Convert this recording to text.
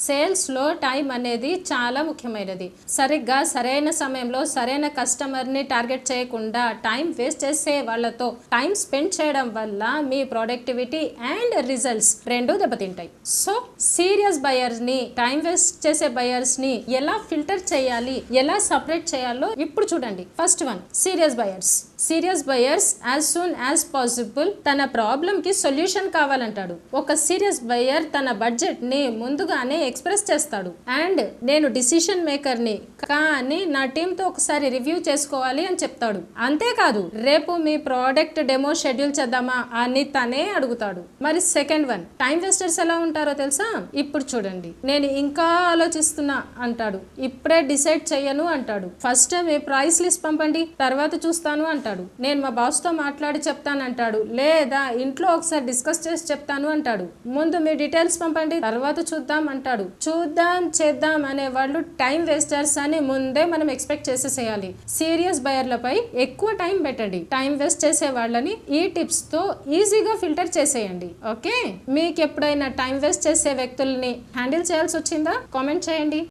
Sales లో time అనేది చాలా ముఖ్యమైనది. సరిగ్గా సరైన సమయంలో సరైన కస్టమర్ ని టార్గెట్ చేయకుండా టైం వేస్ట్ చేసే వాళ్ళతో టైం స్పెండ్ చేయడం వల్ల మీ ప్రొడక్టివిటీ అండ్ రిజల్ట్స్ రెండు దెబ్బతింటాయి. సో సీరియస్ బయర్స్ ని, టైం వేస్ట్ చేసే బయర్స్ ని ఎలా ఫిల్టర్ చేయాలి, ఎలా సపరేట్ చేయాలో ఇప్పుడు చూడండి. First one, serious buyers. Serious buyers as soon as possible తన ప్రాబ్లం కి సొల్యూషన్ కావాలంటాడు. ఒక సీరియస్ బయర్ తన బడ్జెట్ ని ముందుగానే ఎక్స్ప్రెస్ చేస్తాడు. అండ్ నేను డిసిషన్ మేకర్ ని, కానీ నా టీమ్ తో ఒకసారి రివ్యూ చేసుకోవాలి అని చెప్తాడు. అంతేకాదు రేపు మీ ప్రోడక్ట్ డెమో షెడ్యూల్ చేద్దామా అని తనే అడుగుతాడు. మరి సెకండ్ వన్, టైం వేస్టర్స్ ఎలా ఉంటారో తెలుసా? ఇప్పుడు చూడండి. నేను ఇంకా ఆలోచిస్తున్నా అంటాడు. ఇప్పుడే డిసైడ్ చెయ్యను అంటాడు. ఫస్ట్ మీ ప్రైస్ లిస్ట్ పంపండి, తర్వాత చూస్తాను అంటాడు. నేను మా బాస్ తో మాట్లాడి చెప్తానంటాడు. లేదా ఇంట్లో ఒకసారి డిస్కస్ చేసి చెప్తాను అంటాడు. ముందు మీ డీటెయిల్స్ పంపండి, తర్వాత చూద్దాం అంటాడు. చూద్దాం చేద్దాం అనే వాళ్ళు టైం వేస్టర్స్ అని ముందే మనం ఎక్స్పెక్ట్ చేసేసేయాలి. సీరియస్ బయర్లపై ఎక్కువ టైం పెట్టండి. టైం వేస్ట్ చేసే వాళ్ళని ఈ టిప్స్ తో ఈజీగా ఫిల్టర్ చేసేయండి. ఓకే, మీకు ఎప్పుడైనా టైం వేస్ట్ చేసే వ్యక్తుల్ని హ్యాండిల్ చేయాల్సి వచ్చిందా? కామెంట్ చేయండి.